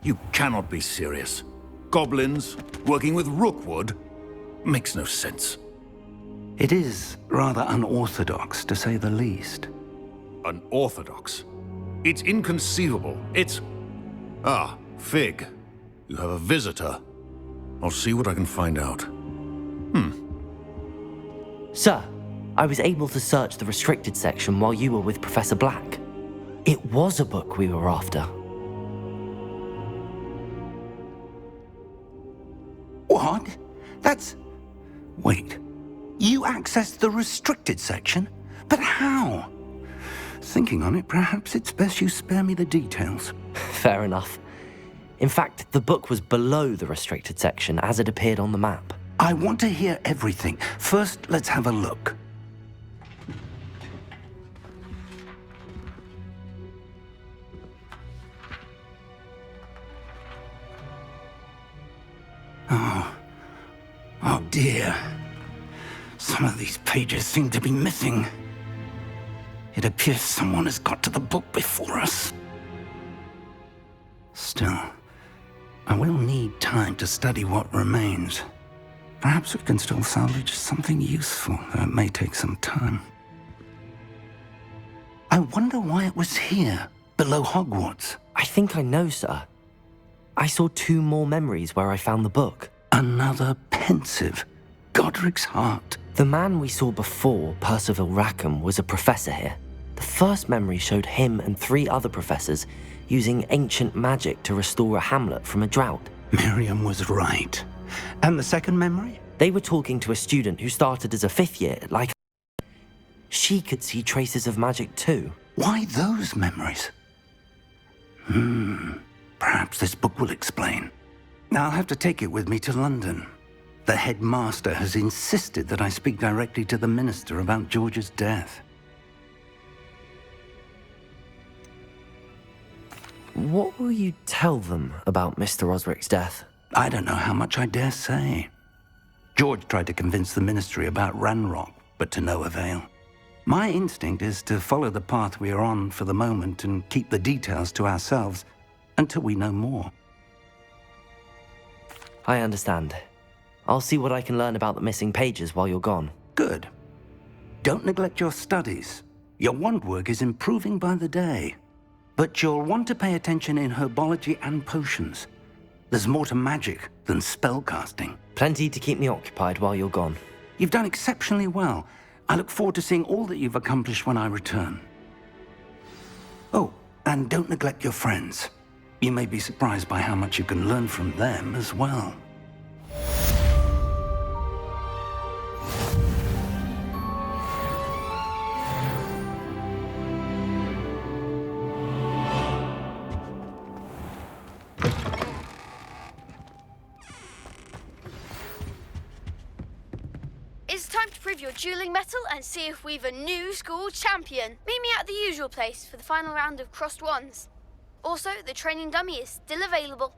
You cannot be serious. Goblins working with Rookwood? Makes no sense. It is rather unorthodox, to say the least. Unorthodox? It's inconceivable. It's... Ah, Fig. You have a visitor. I'll see what I can find out. Sir, I was able to search the restricted section while you were with Professor Black. It was a book we were after. What? That's... Wait. You accessed the restricted section? But how? Thinking on it, perhaps it's best you spare me the details. Fair enough. In fact, the book was below the restricted section as it appeared on the map. I want to hear everything. First, let's have a look. Oh dear. Some of these pages seem to be missing. It appears someone has got to the book before us. Still, I will need time to study what remains. Perhaps we can still salvage something useful, though it may take some time. I wonder why it was here, below Hogwarts. I think I know, sir. I saw 2 more memories where I found the book. Another pensive. Godric's heart. The man we saw before, Percival Rackham, was a professor here. The first memory showed him and 3 other professors using ancient magic to restore a hamlet from a drought. Miriam was right. And the second memory? They were talking to a student who started as a 5th year, like... She could see traces of magic too. Why those memories? Perhaps this book will explain. Now I'll have to take it with me to London. The headmaster has insisted that I speak directly to the minister about George's death. What will you tell them about Mr. Osric's death? I don't know how much I dare say. George tried to convince the ministry about Ranrock, but to no avail. My instinct is to follow the path we are on for the moment and keep the details to ourselves until we know more. I understand. I'll see what I can learn about the missing pages while you're gone. Good. Don't neglect your studies. Your wand work is improving by the day. But you'll want to pay attention in herbology and potions. There's more to magic than spellcasting. Plenty to keep me occupied while you're gone. You've done exceptionally well. I look forward to seeing all that you've accomplished when I return. Oh, and don't neglect your friends. You may be surprised by how much you can learn from them as well. It's time to prove your dueling mettle and see if we've a new school champion. Meet me at the usual place for the final round of crossed wands. Also, the training dummy is still available.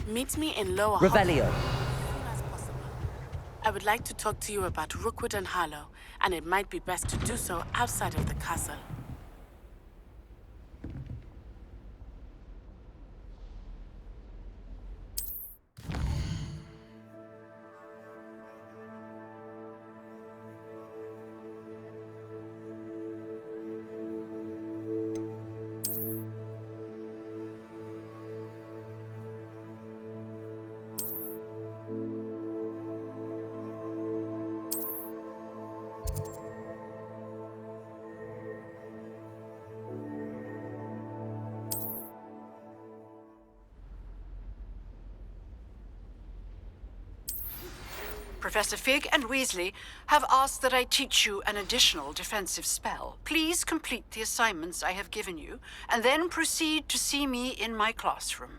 Meet me in Lower Revelio. Hall as soon as possible. I would like to talk to you about Rookwood and Harlow, and it might be best to do so outside of the castle. Professor Fig and Weasley have asked that I teach you an additional defensive spell. Please complete the assignments I have given you, and then proceed to see me in my classroom.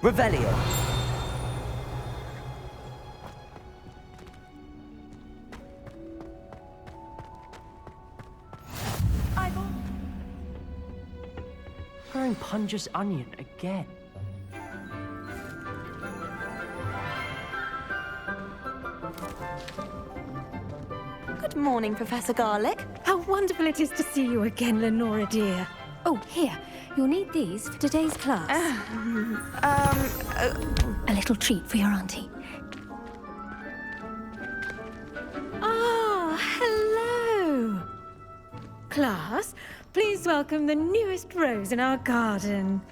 Revelio. Growing Punja's onion again. Good morning, Professor Garlick. How wonderful it is to see you again, Lenora dear. Oh, here. You'll need these for today's class. A little treat for your auntie. Ah, hello. Class, please welcome the newest rose in our garden.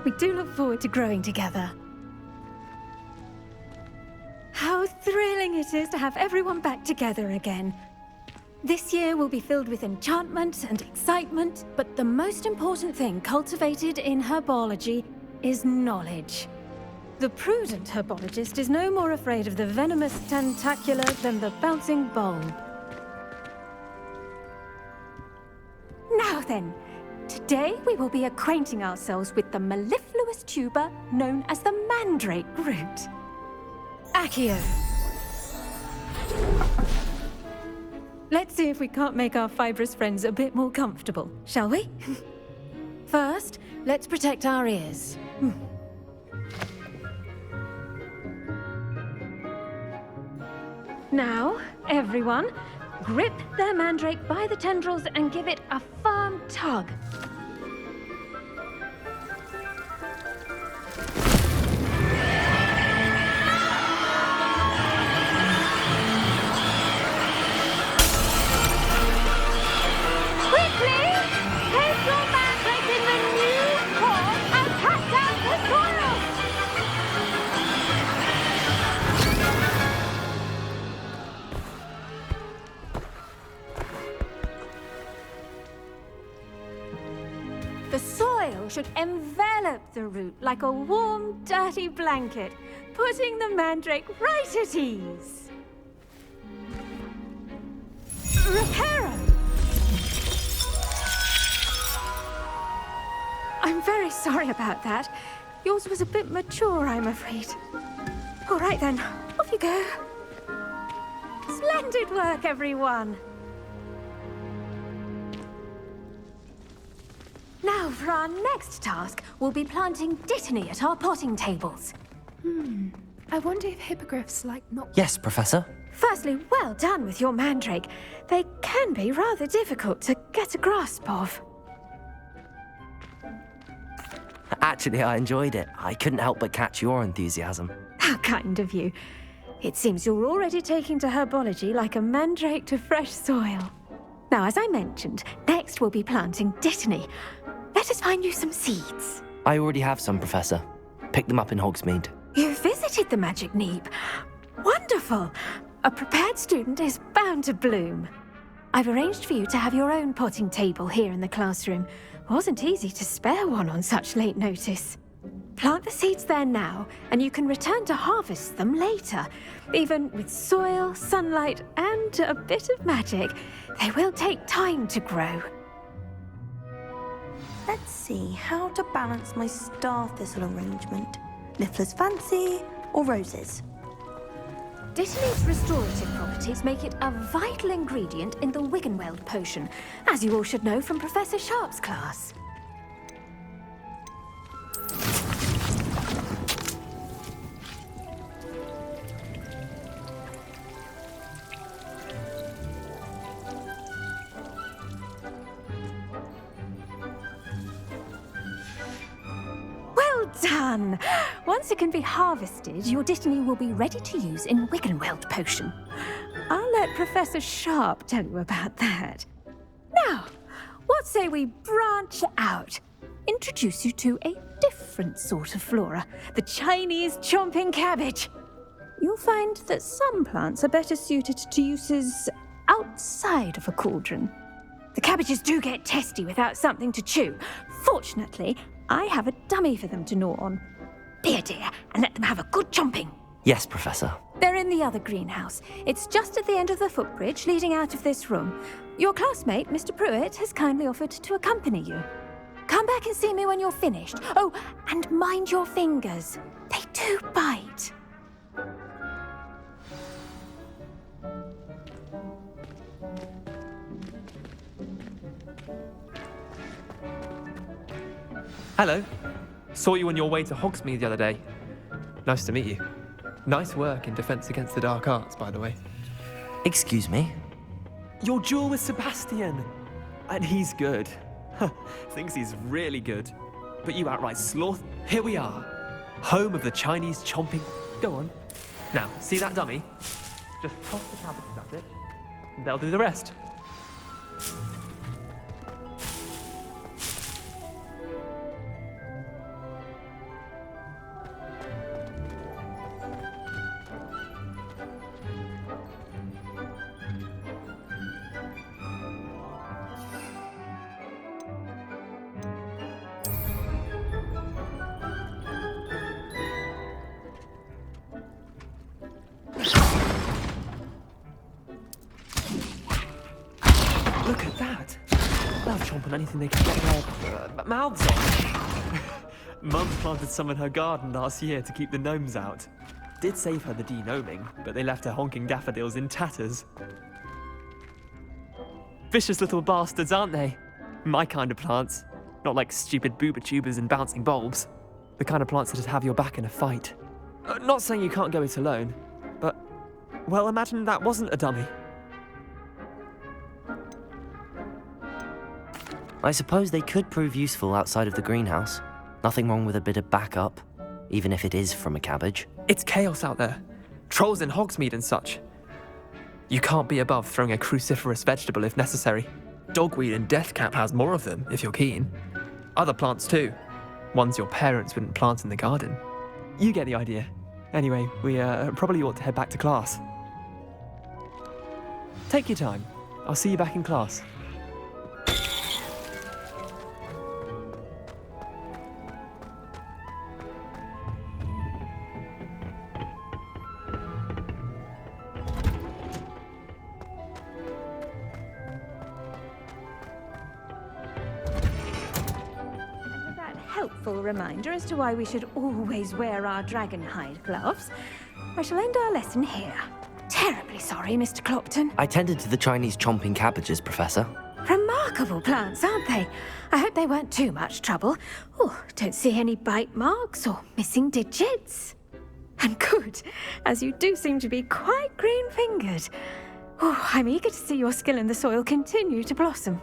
We do look forward to growing together. How thrilling it is to have everyone back together again. This year will be filled with enchantment and excitement, but the most important thing cultivated in herbology is knowledge. The prudent herbologist is no more afraid of the venomous tentacula than the bouncing bulb. Now then, today we will be acquainting ourselves with the mellifluous tuber known as the mandrake root. Accio. Let's see if we can't make our fibrous friends a bit more comfortable, shall we? First, let's protect our ears. Now, everyone, grip their mandrake by the tendrils and give it a firm tug. The soil should envelop the root like a warm, dirty blanket, putting the mandrake right at ease. Reparo! I'm very sorry about that. Yours was a bit mature, I'm afraid. All right then, off you go. Splendid work, everyone. Now, for our next task, we'll be planting dittany at our potting tables. I wonder if hippogriffs like not... Yes, Professor. Firstly, well done with your mandrake. They can be rather difficult to get a grasp of. Actually, I enjoyed it. I couldn't help but catch your enthusiasm. How kind of you. It seems you're already taking to herbology like a mandrake to fresh soil. Now, as I mentioned, next we'll be planting dittany. Let us find you some seeds. I already have some, Professor. Picked them up in Hogsmeade. You visited the Magic Neep. Wonderful. A prepared student is bound to bloom. I've arranged for you to have your own potting table here in the classroom. Wasn't easy to spare one on such late notice. Plant the seeds there now, and you can return to harvest them later. Even with soil, sunlight, and a bit of magic, they will take time to grow. Let's see how to balance my star thistle arrangement. Niffler's fancy or roses? Dittany's restorative properties make it a vital ingredient in the Wiggenweld potion, as you all should know from Professor Sharp's class. Well done! Once it can be harvested, your dittany will be ready to use in Wiggenweld potion. I'll let Professor Sharp tell you about that. Now, what say we branch out? Introduce you to a different sort of flora, the Chinese chomping cabbage. You'll find that some plants are better suited to uses outside of a cauldron. The cabbages do get testy without something to chew. Fortunately, I have a dummy for them to gnaw on. Be a dear and let them have a good chomping. Yes, Professor. They're in the other greenhouse. It's just at the end of the footbridge leading out of this room. Your classmate, Mr. Pruitt, has kindly offered to accompany you. Come back and see me when you're finished. Oh, and mind your fingers. They do bite. Hello. Saw you on your way to Hogsmeade the other day. Nice to meet you. Nice work in Defense Against the Dark Arts, by the way. Excuse me? Your duel with Sebastian. And he's good. Thinks he's really good. But you outright sloth. Here we are. Home of the Chinese chomping. Go on. Now, see that dummy? Just toss the cabbages at it. And they'll do the rest. Look at that! Love chomping anything they can get their mouths on. Mum planted some in her garden last year to keep the gnomes out. Did save her the de-gnoming, but they left her honking daffodils in tatters. Vicious little bastards, aren't they? My kind of plants. Not like stupid booba tubers and bouncing bulbs. The kind of plants that just have your back in a fight. Not saying you can't go it alone, but, well, imagine that wasn't a dummy. I suppose they could prove useful outside of the greenhouse. Nothing wrong with a bit of backup, even if it is from a cabbage. It's chaos out there. Trolls in Hogsmeade and such. You can't be above throwing a cruciferous vegetable if necessary. Dogweed and deathcap has more of them, if you're keen. Other plants too. Ones your parents wouldn't plant in the garden. You get the idea. Anyway, we probably ought to head back to class. Take your time. I'll see you back in class. Helpful reminder as to why we should always wear our dragonhide gloves. I shall end our lesson here. Terribly sorry, Mr. Clopton. I tended to the Chinese chomping cabbages, Professor. Remarkable plants, aren't they? I hope they weren't too much trouble. Oh, don't see any bite marks or missing digits. And good, as you do seem to be quite green-fingered. Oh, I'm eager to see your skill in the soil continue to blossom.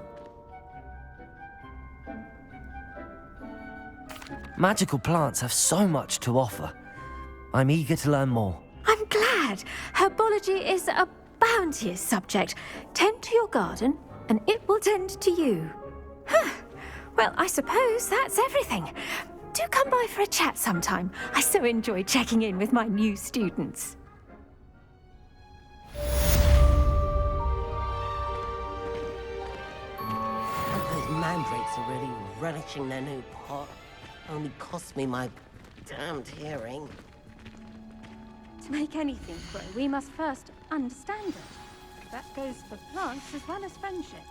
Magical plants have so much to offer. I'm eager to learn more. I'm glad. Herbology is a bounteous subject. Tend to your garden, and it will tend to you. Huh. Well, I suppose that's everything. Do come by for a chat sometime. I so enjoy checking in with my new students. Those mandrakes are really relishing their new pot. Only cost me my damned hearing. To make anything grow, we must first understand it. That goes for plants as well as friendships.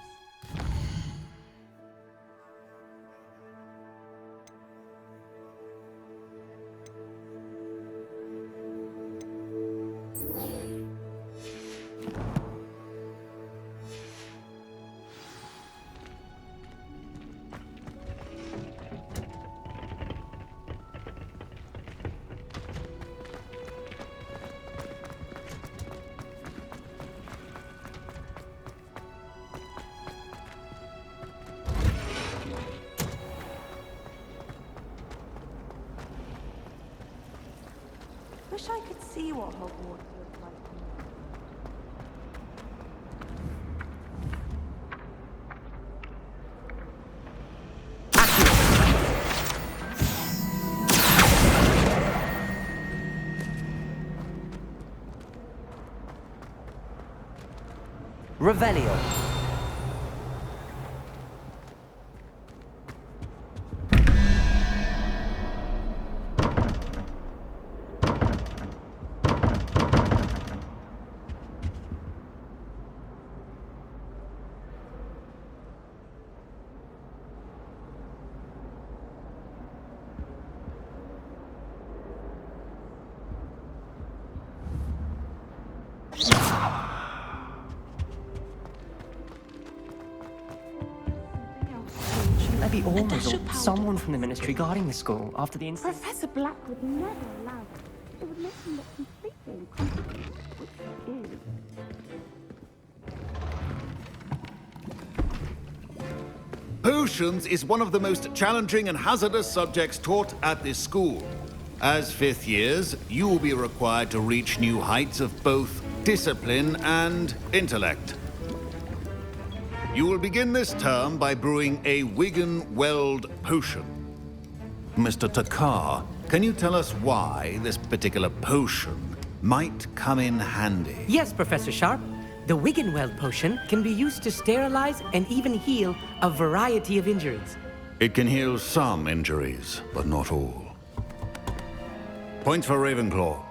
Wish I could see what Hogwarts looks like. Revelio. be Aurors dash or of powder. someone from the ministry guarding the school after the incident. Professor Black would never allow it. It would make him look completely incompetent, which he is. Potions is one of the most challenging and hazardous subjects taught at this school. As fifth years, you will be required to reach new heights of both discipline and intellect. You will begin this term by brewing a Wiggenweld potion. Mr. Takar, can you tell us why this particular potion might come in handy? Yes, Professor Sharp. The Wiggenweld potion can be used to sterilize and even heal a variety of injuries. It can heal some injuries, but not all. Point for Ravenclaw.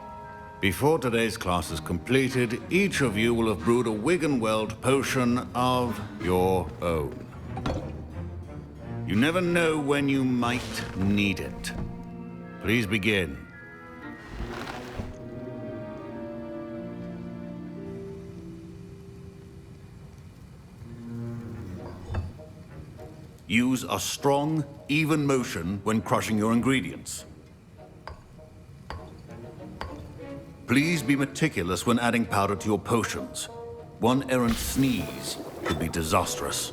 Before today's class is completed, each of you will have brewed a Wiggenweld potion of your own. You never know when you might need it. Please begin. Use a strong, even motion when crushing your ingredients. Please be meticulous when adding powder to your potions. One errant sneeze could be disastrous.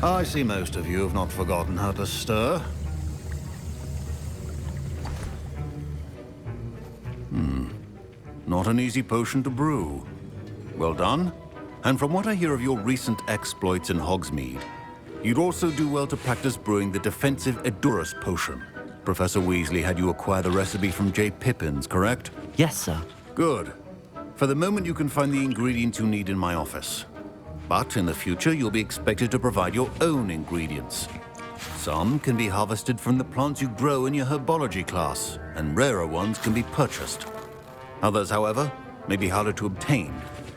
I see most of you have not forgotten how to stir. Not an easy potion to brew. Well done. And from what I hear of your recent exploits in Hogsmeade, you'd also do well to practice brewing the defensive Edurus potion. Professor Weasley had you acquire the recipe from J. Pippin's, correct? Yes, sir. Good. For the moment, you can find the ingredients you need in my office. But in the future, you'll be expected to provide your own ingredients. Some can be harvested from the plants you grow in your herbology class, and rarer ones can be purchased. Others, however, may be harder to obtain,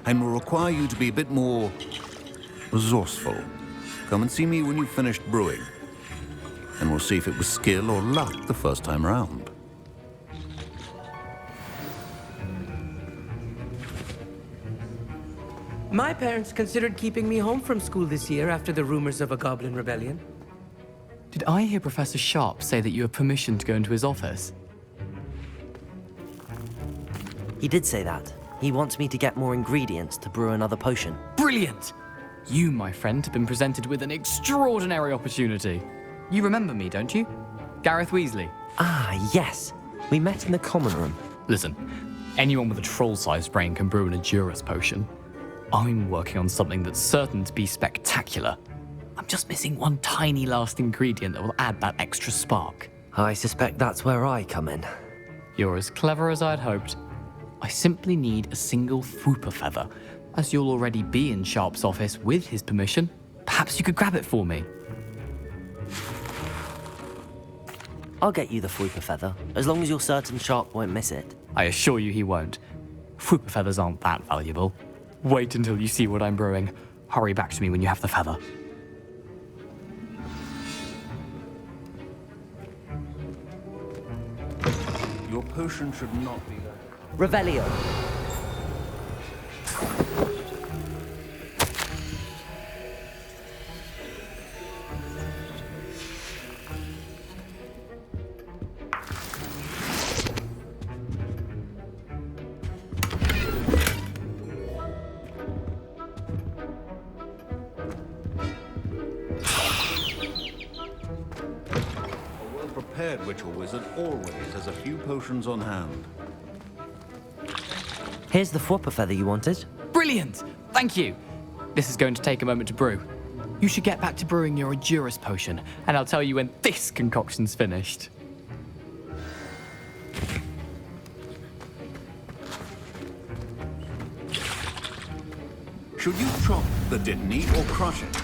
and will require you to be a bit more resourceful. Come and see me when you've finished brewing, and we'll see if it was skill or luck the first time round. My parents considered keeping me home from school this year after the rumors of a goblin rebellion. Did I hear Professor Sharp say that you have permission to go into his office? He did say that. He wants me to get more ingredients to brew another potion. Brilliant! You, my friend, have been presented with an extraordinary opportunity. You remember me, don't you? Gareth Weasley. Ah, yes. We met in the common room. Listen, anyone with a troll-sized brain can brew an Edurus potion. I'm working on something that's certain to be spectacular. I'm just missing one tiny last ingredient that will add that extra spark. I suspect that's where I come in. You're as clever as I'd hoped. I simply need a single Fwooper feather. As you'll already be in Sharp's office with his permission, perhaps you could grab it for me. I'll get you the Fwooper feather, as long as you're certain Sharp won't miss it. I assure you he won't. Fwooper feathers aren't that valuable. Wait until you see what I'm brewing. Hurry back to me when you have the feather. Your potion should not be there. Revelio. Prepared witch or wizard always has a few potions on hand. Here's the Fwooper feather you wanted. Brilliant! Thank you! This is going to take a moment to brew. You should get back to brewing your Edurus potion, and I'll tell you when this concoction's finished. Should you chop the Dittany or crush it?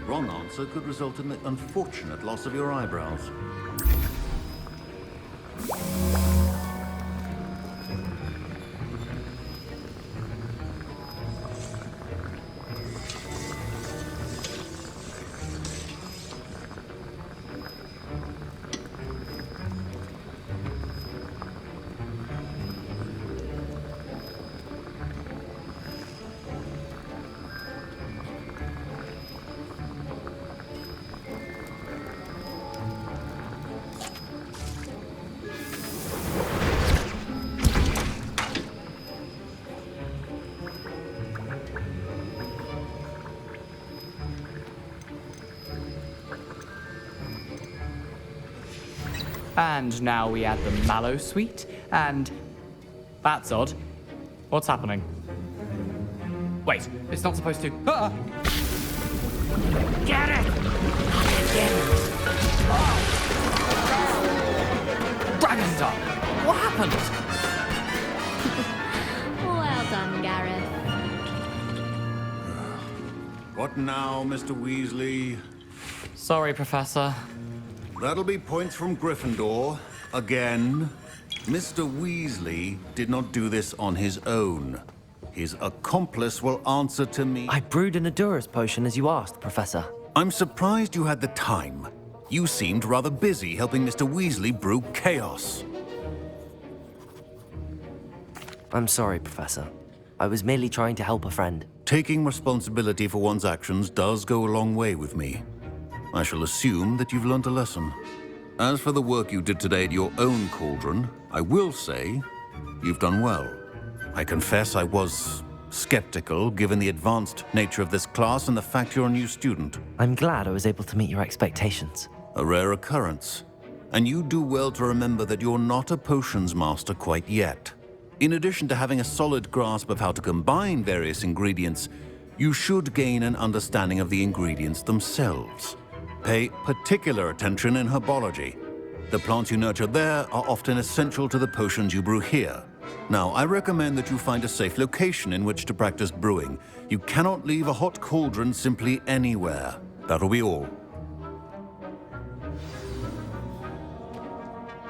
wrong answer could result in the unfortunate loss of your eyebrows. And now we add the mallow sweet, and that's odd. What's happening? Wait, it's not supposed to. Ah! Get it! Dragon's up! What happened? Well done, Gareth. What now, Mr. Weasley? Sorry, Professor. That'll be points from Gryffindor. Again. Mr. Weasley did not do this on his own. His accomplice will answer to me. I brewed an Adurus potion as you asked, Professor. I'm surprised you had the time. You seemed rather busy helping Mr. Weasley brew chaos. I'm sorry, Professor. I was merely trying to help a friend. Taking responsibility for one's actions does go a long way with me. I shall assume that you've learnt a lesson. As for the work you did today at your own cauldron, I will say you've done well. I confess I was skeptical, given the advanced nature of this class and the fact you're a new student. I'm glad I was able to meet your expectations. A rare occurrence. And you do well to remember that you're not a potions master quite yet. In addition to having a solid grasp of how to combine various ingredients, you should gain an understanding of the ingredients themselves. Pay particular attention in herbology. The plants you nurture there are often essential to the potions you brew here. Now, I recommend that you find a safe location in which to practice brewing. You cannot leave a hot cauldron simply anywhere. That'll be all.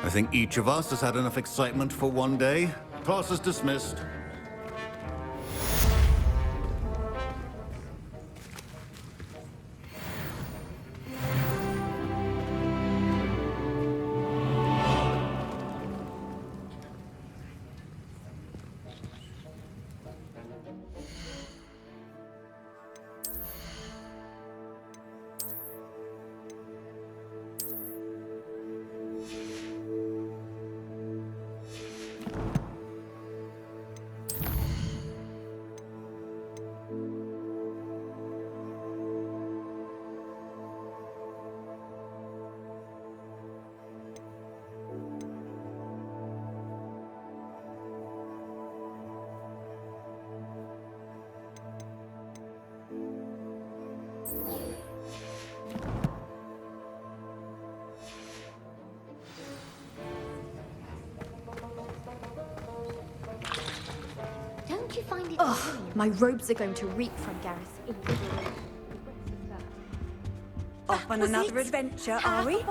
I think each of us has had enough excitement for one day. Class is dismissed. Don't you find it? Ugh, my robes are going to reek from Gareth. Off on another adventure, are we?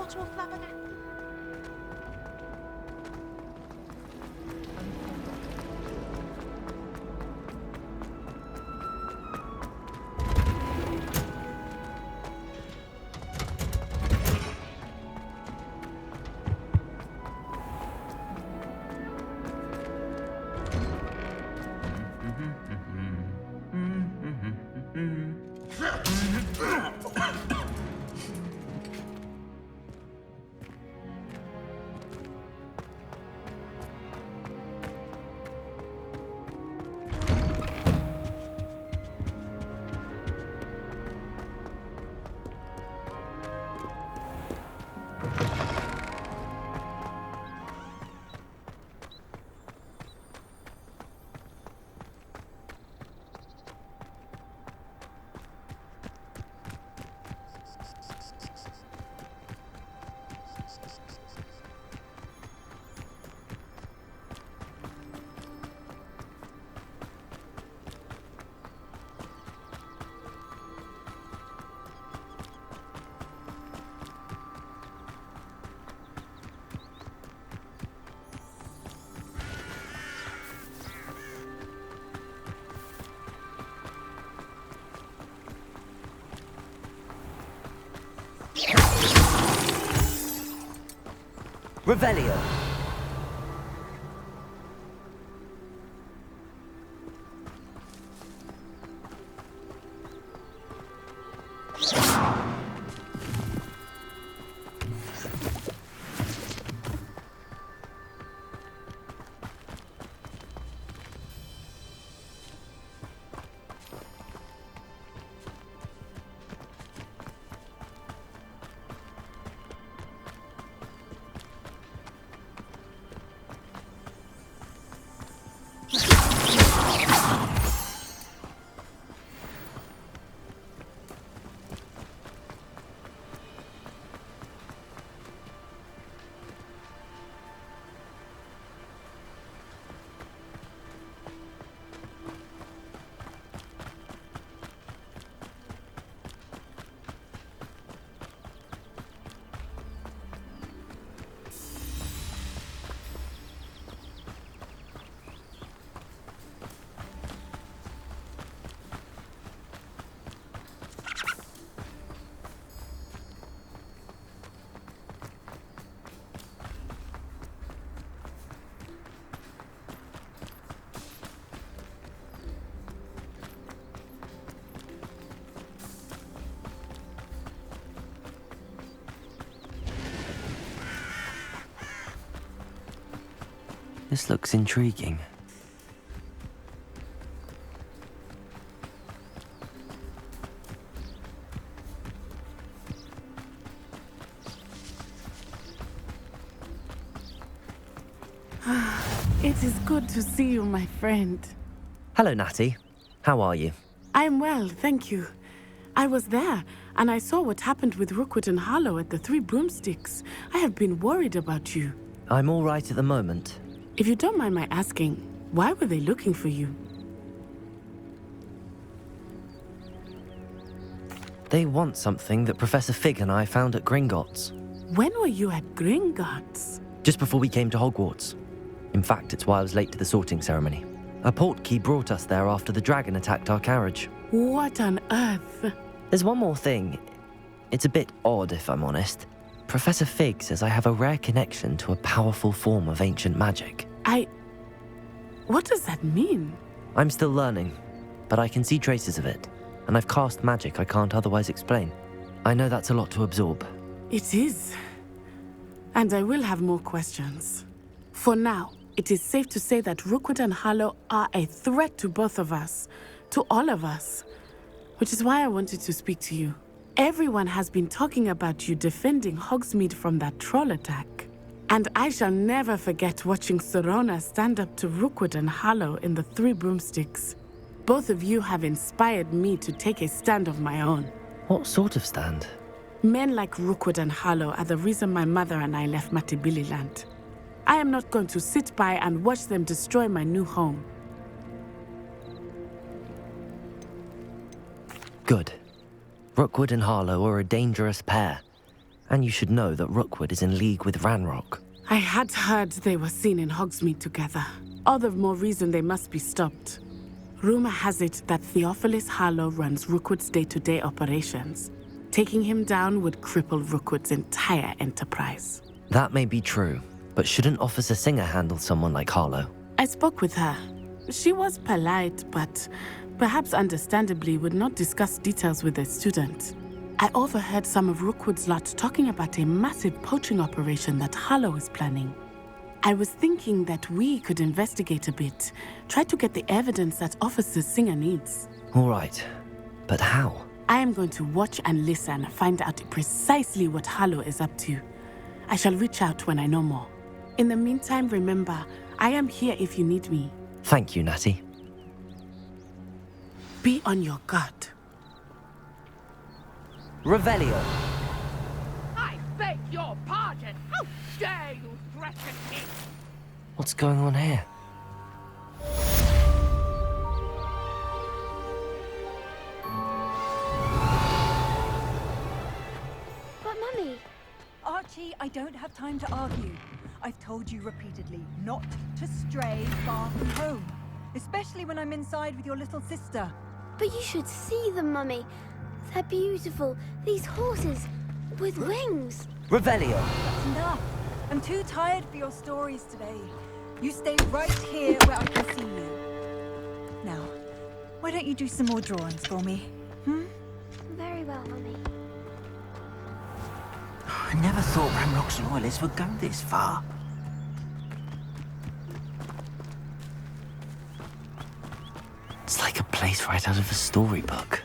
Revelio. This looks intriguing. It is good to see you, my friend. Hello, Natty. How are you? I'm well, thank you. I was there, and I saw what happened with Rookwood and Harlow at the Three Broomsticks. I have been worried about you. I'm all right at the moment. If you don't mind my asking, why were they looking for you? They want something that Professor Fig and I found at Gringotts. When were you at Gringotts? Just before we came to Hogwarts. In fact, it's why I was late to the sorting ceremony. A portkey brought us there after the dragon attacked our carriage. What on earth? There's one more thing. It's a bit odd, if I'm honest. Professor Fig says I have a rare connection to a powerful form of ancient magic. What does that mean? I'm still learning, but I can see traces of it, and I've cast magic I can't otherwise explain. I know that's a lot to absorb. It is. And I will have more questions. For now, it is safe to say that Rookwood and Harlow are a threat to both of us, to all of us, which is why I wanted to speak to you. Everyone has been talking about you defending Hogsmeade from that troll attack. And I shall never forget watching Sorona stand up to Rookwood and Harlow in the Three Broomsticks. Both of you have inspired me to take a stand of my own. What sort of stand? Men like Rookwood and Harlow are the reason my mother and I left Matibililand. I am not going to sit by and watch them destroy my new home. Good. Rookwood and Harlow are a dangerous pair. And you should know that Rookwood is in league with Ranrock. I had heard they were seen in Hogsmeade together. All the more reason they must be stopped. Rumor has it that Theophilus Harlow runs Rookwood's day-to-day operations. Taking him down would cripple Rookwood's entire enterprise. That may be true, but shouldn't Officer Singer handle someone like Harlow? I spoke with her. She was polite, but perhaps understandably would not discuss details with a student. I overheard some of Rookwood's lot talking about a massive poaching operation that Harlow is planning. I was thinking that we could investigate a bit, try to get the evidence that Officer Singer needs. All right, but how? I am going to watch and listen, find out precisely what Harlow is up to. I shall reach out when I know more. In the meantime, remember, I am here if you need me. Thank you, Natty. Be on your guard. Revelio. I beg your pardon. How dare you threaten me? What's going on here? But Mummy... Archie, I don't have time to argue. I've told you repeatedly not to stray far from home. Especially when I'm inside with your little sister. But you should see them, Mummy. They're beautiful. These horses with wings. Revelio. That's enough. I'm too tired for your stories today. You stay right here where I can see you. Now, why don't you do some more drawings for me? Very well, Mummy. I never thought Ramrock's loyalists would go this far. It's like a place right out of a storybook.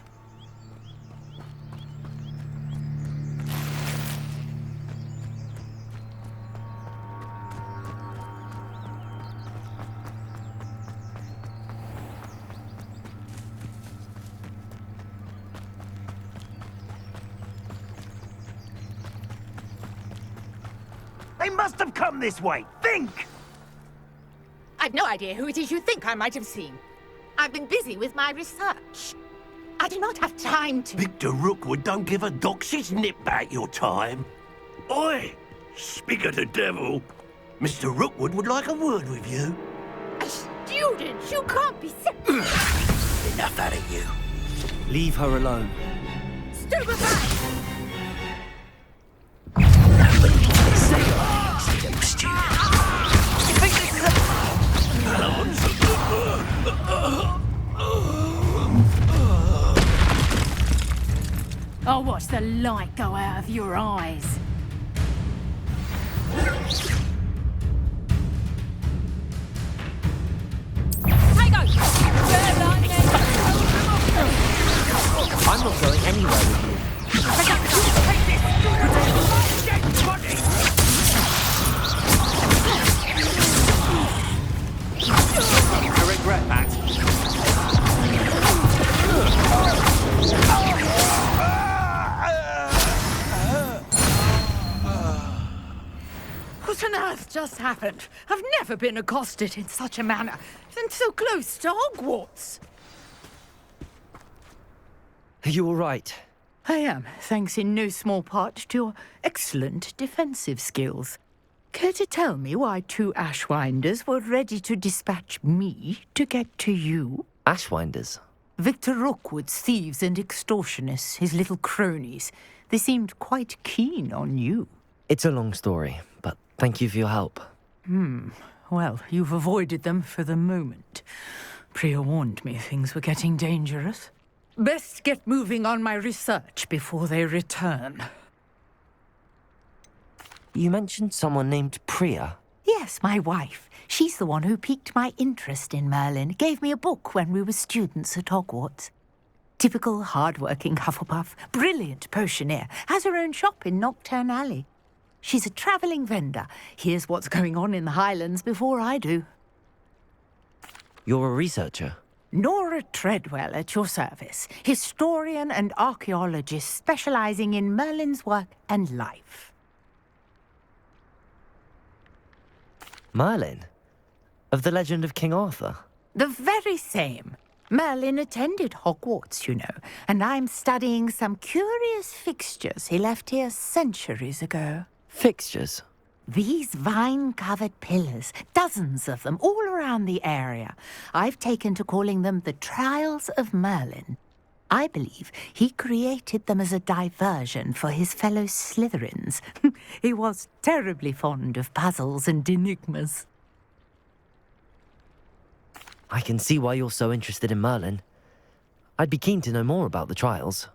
They must have come this way. Think! I've no idea who it is you think I might have seen. I've been busy with my research. I do not have time to... Victor Rookwood don't give a doxy's nip back your time. Oi! Speak of the devil. Mr. Rookwood would like a word with you. A student? You can't be... Enough out of you. Leave her alone. Stupefy! I'll watch the light go out of your eyes. I'm not going anywhere with you. I regret that. What on earth just happened? I've never been accosted in such a manner, and so close to Hogwarts. Are you all right? I am, thanks in no small part to your excellent defensive skills. Care to tell me why two Ashwinders were ready to dispatch me to get to you? Ashwinders? Victor Rookwood's thieves and extortionists, his little cronies. They seemed quite keen on you. It's a long story, but thank you for your help. Well, you've avoided them for the moment. Priya warned me things were getting dangerous. Best get moving on my research before they return. You mentioned someone named Priya. Yes, my wife. She's the one who piqued my interest in Merlin. Gave me a book when we were students at Hogwarts. Typical hard-working Hufflepuff, brilliant potioneer, has her own shop in Nocturne Alley. She's a travelling vendor. Hears what's going on in the Highlands before I do. You're a researcher? Nora Treadwell at your service, historian and archaeologist specialising in Merlin's work and life. Merlin? Of the legend of King Arthur? The very same. Merlin attended Hogwarts, you know, and I'm studying some curious fixtures he left here centuries ago. Fixtures? These vine-covered pillars, dozens of them, all around the area. I've taken to calling them the Trials of Merlin. I believe he created them as a diversion for his fellow Slytherins. He was terribly fond of puzzles and enigmas. I can see why you're so interested in Merlin. I'd be keen to know more about the trials.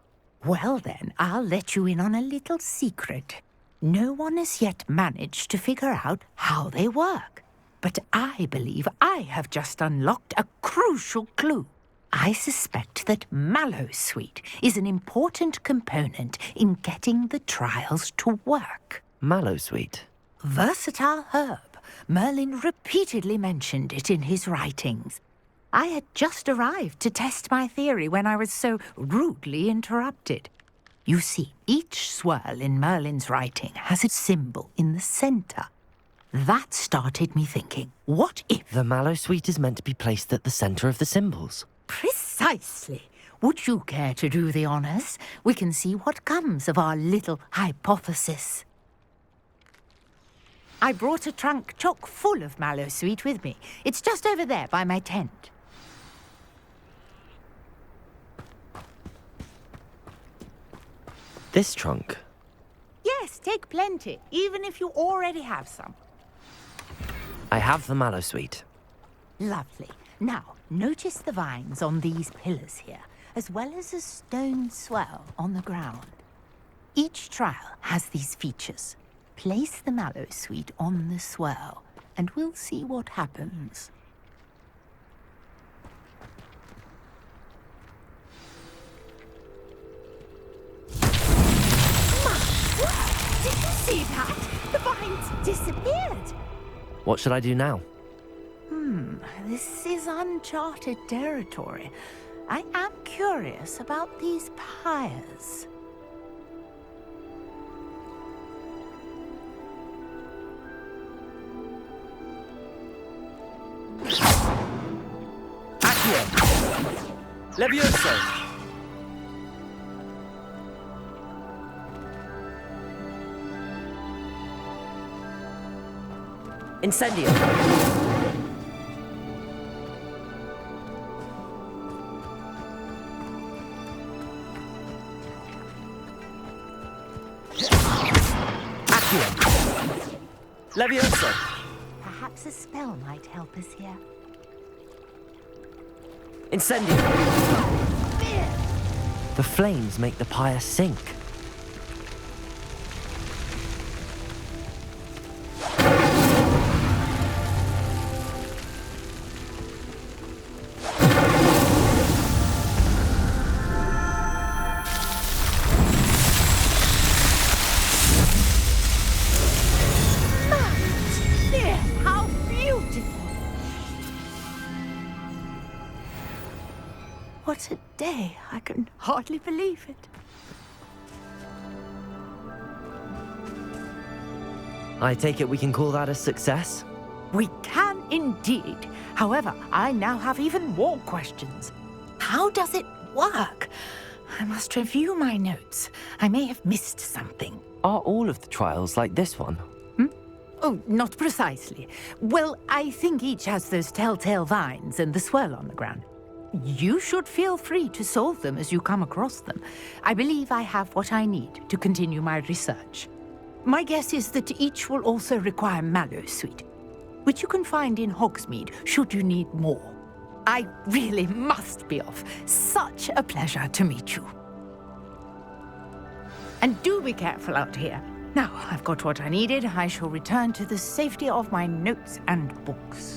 Well then, I'll let you in on a little secret. No one has yet managed to figure out how they work. But I believe I have just unlocked a crucial clue. I suspect that Mallowsweet is an important component in getting the trials to work. Mallowsweet? Versatile herb. Merlin repeatedly mentioned it in his writings. I had just arrived to test my theory when I was so rudely interrupted. You see, each swirl in Merlin's writing has a symbol in the centre. That started me thinking, what if... The Mallowsweet is meant to be placed at the centre of the symbols. Precisely. Would you care to do the honours? We can see what comes of our little hypothesis. I brought a trunk chock full of Mallowsweet with me. It's just over there by my tent. This trunk? Yes, Take plenty, even if you already have some. I have the mallow sweet. Lovely. Now, notice the vines on these pillars here, as well as a stone swell on the ground. Each trial has these features. Place the mallow sweet on the swell, and we'll see what happens. Did you see that? The vines disappeared. What should I do now? This is uncharted territory. I am curious about these pyres. Accio! Levioso! Incendio! Accio! Levioso! Perhaps a spell might help us here. Incendio! The flames make the pyre sink. How beautiful! What a day! I can hardly believe it. I take it we can call that a success? We can indeed. However, I now have even more questions. How does it work? I must review my notes. I may have missed something. Are all of the trials like this one? Oh, not precisely. Well, I think each has those telltale vines and the swirl on the ground. You should feel free to solve them as you come across them. I believe I have what I need to continue my research. My guess is that each will also require mallow sweet, which you can find in Hogsmeade should you need more. I really must be off. Such a pleasure to meet you. And do be careful out here. Now, I've got what I needed. I shall return to the safety of my notes and books.